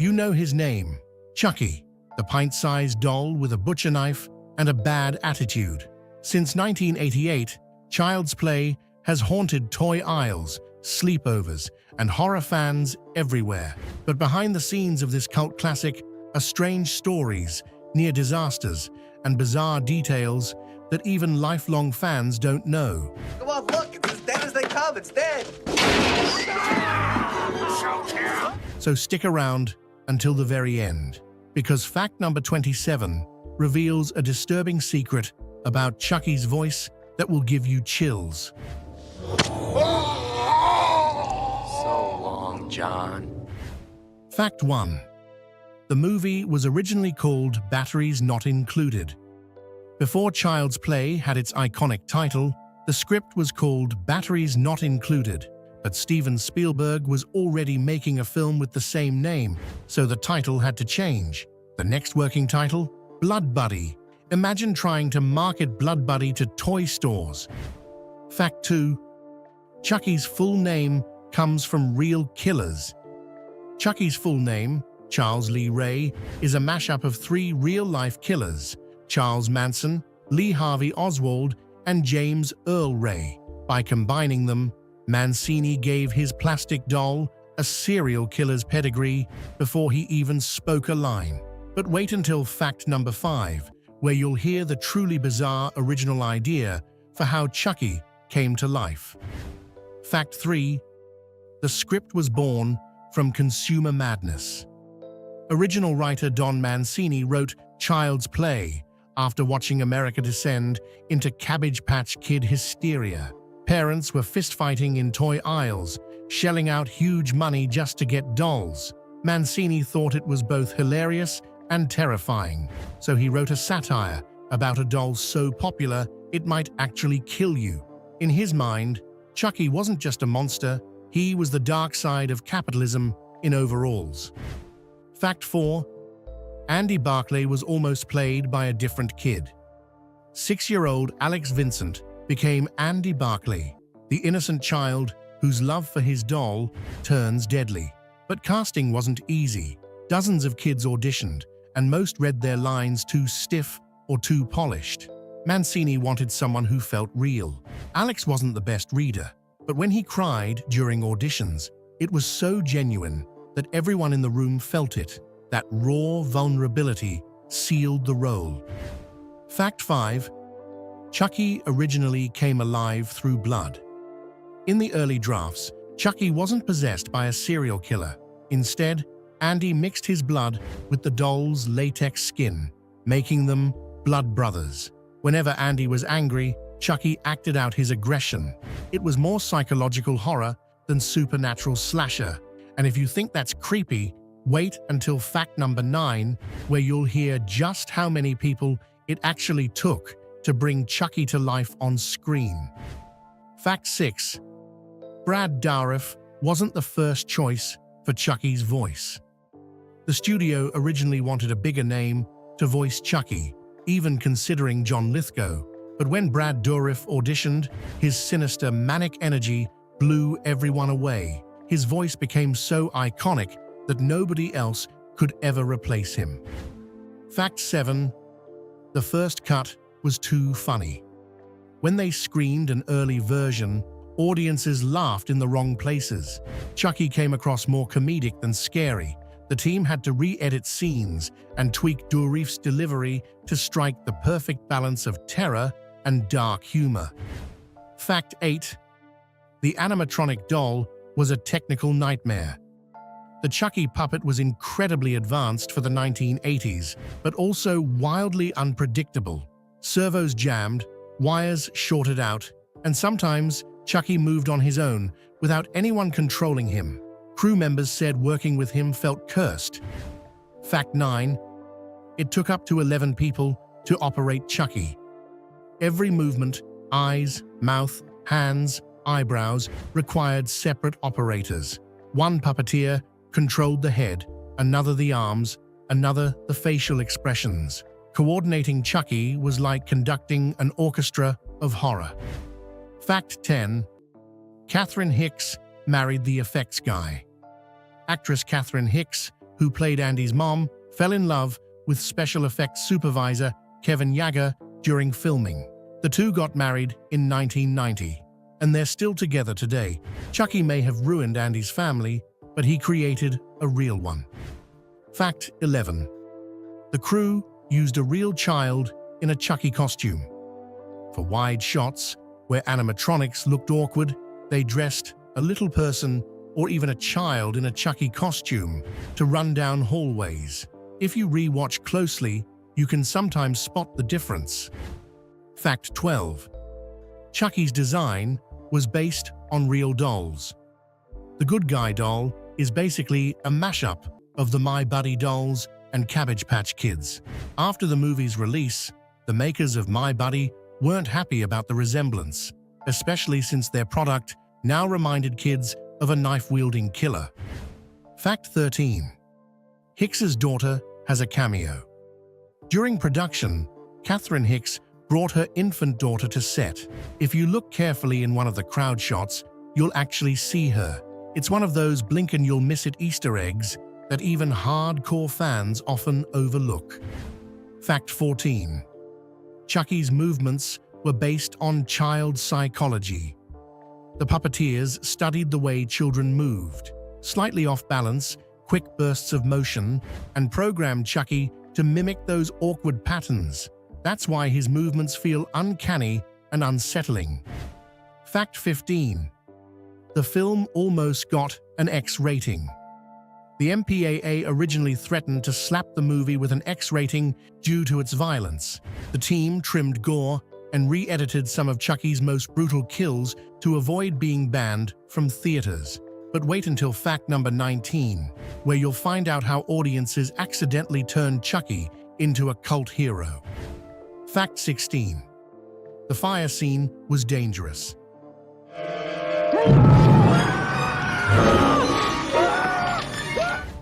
You know his name, Chucky, the pint-sized doll with a butcher knife and a bad attitude. Since 1988, Child's Play has haunted toy aisles, sleepovers, and horror fans everywhere. But behind the scenes of this cult classic are strange stories, near disasters, and bizarre details that even lifelong fans don't know. Come on, look, it's as dead as they come, it's dead! So stick around until the very end, because fact number 27 reveals a disturbing secret about Chucky's voice that will give you chills. So long, John. Fact 1. The movie was originally called Batteries Not Included. Before Child's Play had its iconic title, the script was called Batteries Not Included, but Steven Spielberg was already making a film with the same name, so the title had to change. The next working title? Blood Buddy. Imagine trying to market Blood Buddy to toy stores. Fact 2. Chucky's full name comes from real killers. Chucky's full name, Charles Lee Ray, is a mashup of 3 real-life killers: Charles Manson, Lee Harvey Oswald, and James Earl Ray. By combining them, Mancini gave his plastic doll a serial killer's pedigree before he even spoke a line. But wait until fact number 5, where you'll hear the truly bizarre original idea for how Chucky came to life. Fact 3. The script was born from consumer madness. Original writer Don Mancini wrote Child's Play after watching America descend into Cabbage Patch Kid hysteria. Parents were fistfighting in toy aisles, shelling out huge money just to get dolls. Mancini thought it was both hilarious and terrifying, so he wrote a satire about a doll so popular it might actually kill you. In his mind, Chucky wasn't just a monster, he was the dark side of capitalism in overalls. Fact 4. Andy Barclay was almost played by a different kid. 6-year-old Alex Vincent became Andy Barclay, the innocent child whose love for his doll turns deadly. But casting wasn't easy. Dozens of kids auditioned, and most read their lines too stiff or too polished. Mancini wanted someone who felt real. Alex wasn't the best reader, but when he cried during auditions, it was so genuine that everyone in the room felt it. That raw vulnerability sealed the role. Fact 5. Chucky originally came alive through blood. In the early drafts, Chucky wasn't possessed by a serial killer. Instead, Andy mixed his blood with the doll's latex skin, making them blood brothers. Whenever Andy was angry, Chucky acted out his aggression. It was more psychological horror than supernatural slasher. And if you think that's creepy, wait until fact number 9, where you'll hear just how many people it actually took to bring Chucky to life on screen. Fact 6. Brad Dourif wasn't the first choice for Chucky's voice. The studio originally wanted a bigger name to voice Chucky, even considering John Lithgow. But when Brad Dourif auditioned, his sinister, manic energy blew everyone away. His voice became so iconic that nobody else could ever replace him. Fact 7. The first cut was too funny. When they screened an early version, audiences laughed in the wrong places. Chucky came across more comedic than scary. The team had to re-edit scenes and tweak Dourif's delivery to strike the perfect balance of terror and dark humor. Fact 8. The animatronic doll was a technical nightmare. The Chucky puppet was incredibly advanced for the 1980s, but also wildly unpredictable. Servos jammed, wires shorted out, and sometimes Chucky moved on his own without anyone controlling him. Crew members said working with him felt cursed. Fact 9. It took up to 11 people to operate Chucky. Every movement, eyes, mouth, hands, eyebrows, required separate operators. One puppeteer controlled the head, another the arms, another the facial expressions. Coordinating Chucky was like conducting an orchestra of horror. Fact 10. Catherine Hicks married the effects guy. Actress Catherine Hicks who played Andy's mom, fell in love with special effects supervisor Kevin Yeager during filming. The two got married in 1990, and they're still together today. Chucky may have ruined Andy's family, but he created a real one. Fact 11. The crew used a real child in a Chucky costume. For wide shots, where animatronics looked awkward, they dressed a little person or even a child in a Chucky costume to run down hallways. If you re-watch closely, you can sometimes spot the difference. Fact 12. Chucky's design was based on real dolls. The Good Guy doll is basically a mashup of the My Buddy dolls and Cabbage Patch Kids. After the movie's release, the makers of My Buddy weren't happy about the resemblance, especially since their product now reminded kids of a knife-wielding killer. Fact 13. Hicks's daughter has a cameo. During production, Catherine Hicks brought her infant daughter to set. If you look carefully in one of the crowd shots, you'll actually see her. It's one of those blink and you'll miss it Easter eggs that even hardcore fans often overlook. Fact 14. Chucky's movements were based on child psychology. The puppeteers studied the way children moved, slightly off balance, quick bursts of motion, and programmed Chucky to mimic those awkward patterns. That's why his movements feel uncanny and unsettling. Fact 15. The film almost got an X rating. The MPAA originally threatened to slap the movie with an X rating due to its violence. The team trimmed gore and re-edited some of Chucky's most brutal kills to avoid being banned from theaters. But wait until fact number 19, where you'll find out how audiences accidentally turned Chucky into a cult hero. Fact 16. The fire scene was dangerous.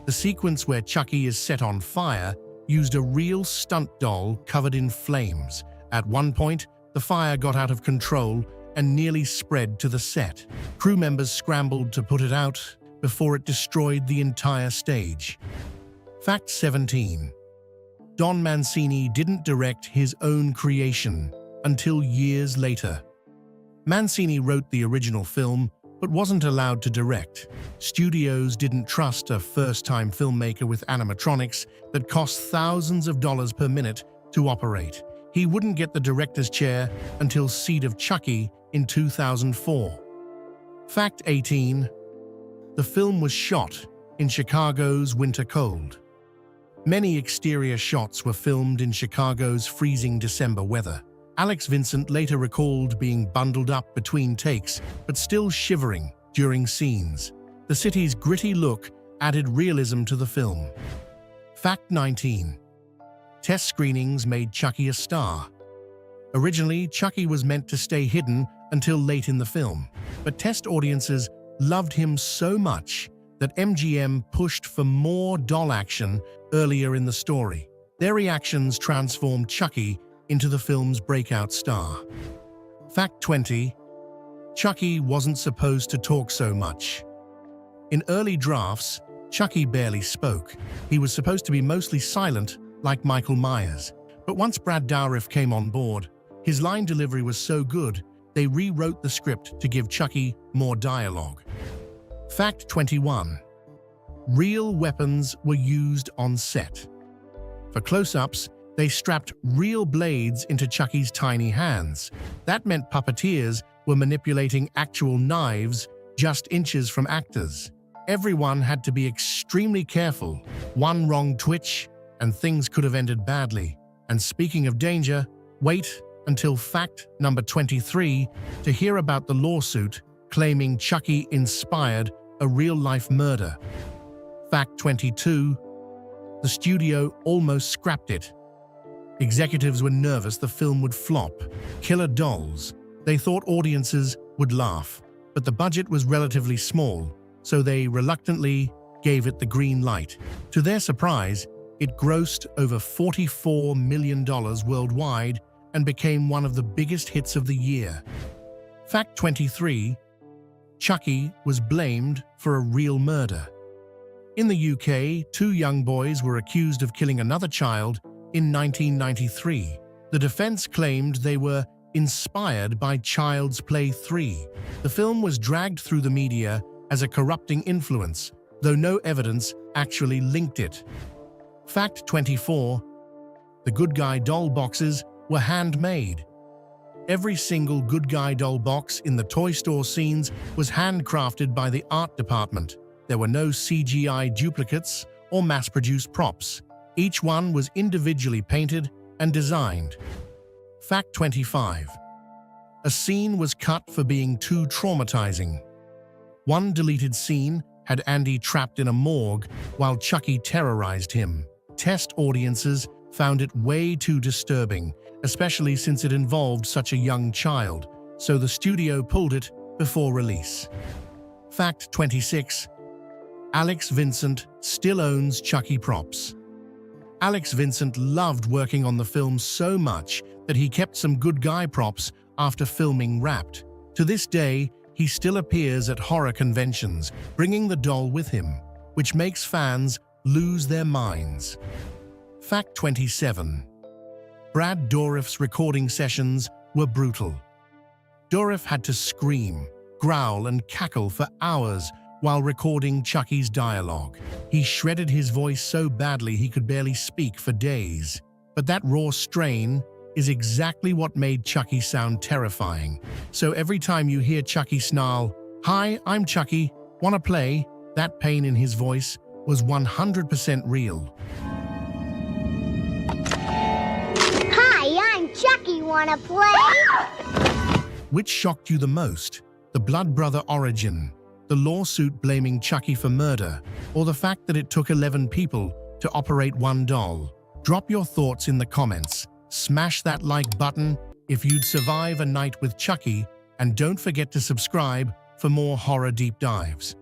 The sequence where Chucky is set on fire used a real stunt doll covered in flames. At one point, the fire got out of control and nearly spread to the set. Crew members scrambled to put it out before it destroyed the entire stage. Fact 17. Don Mancini didn't direct his own creation until years later. Mancini wrote the original film, but wasn't allowed to direct. Studios didn't trust a first-time filmmaker with animatronics that cost thousands of dollars per minute to operate. He wouldn't get the director's chair until Seed of Chucky in 2004. Fact 18. The film was shot in Chicago's winter cold. Many exterior shots were filmed in Chicago's freezing December weather. Alex Vincent later recalled being bundled up between takes, but still shivering during scenes. The city's gritty look added realism to the film. Fact 19. Test screenings made Chucky a star. Originally, Chucky was meant to stay hidden until late in the film, but test audiences loved him so much that MGM pushed for more doll action earlier in the story. Their reactions transformed Chucky into the film's breakout star. Fact 20. Chucky wasn't supposed to talk so much. In early drafts, Chucky barely spoke. He was supposed to be mostly silent, like Michael Myers. But once Brad Dourif came on board, his line delivery was so good, they rewrote the script to give Chucky more dialogue. Fact 21. Real weapons were used on set. For close-ups, they strapped real blades into Chucky's tiny hands. That meant puppeteers were manipulating actual knives just inches from actors. Everyone had to be extremely careful. One wrong twitch, and things could have ended badly. And speaking of danger, wait until fact number 23 to hear about the lawsuit claiming Chucky inspired a real-life murder. Fact 22. The studio almost scrapped it. Executives were nervous the film would flop. Killer dolls. They thought audiences would laugh, but the budget was relatively small, so they reluctantly gave it the green light. To their surprise, it grossed over $44 million worldwide and became one of the biggest hits of the year. Fact 23. Chucky was blamed for a real murder. In the UK, two young boys were accused of killing another child in 1993. The defense claimed they were inspired by Child's Play 3. The film was dragged through the media as a corrupting influence, though no evidence actually linked it. Fact 24. The Good Guy doll boxes were handmade. Every single Good Guy doll box in the toy store scenes was handcrafted by the art department. There were no CGI duplicates or mass-produced props. Each one was individually painted and designed. Fact 25. A scene was cut for being too traumatizing. One deleted scene had Andy trapped in a morgue while Chucky terrorized him. Test audiences found it way too disturbing, especially since it involved such a young child, so the studio pulled it before release. Fact 26. Alex Vincent still owns Chucky props. Alex Vincent loved working on the film so much that he kept some Good Guy props after filming Wrapped. To this day, he still appears at horror conventions, bringing the doll with him, which makes fans lose their minds. Fact 27. Brad Dourif's recording sessions were brutal. Dourif had to scream, growl, and cackle for hours while recording Chucky's dialogue. He shredded his voice so badly he could barely speak for days. But that raw strain is exactly what made Chucky sound terrifying. So every time you hear Chucky snarl, "Hi, I'm Chucky, wanna play?" that pain in his voice was 100% real. Hi, I'm Chucky, wanna play? Which shocked you the most? The Blood Brother origin, the lawsuit blaming Chucky for murder, or the fact that it took 11 people to operate one doll? Drop your thoughts in the comments. Smash that like button if you'd survive a night with Chucky, and don't forget to subscribe for more horror deep dives.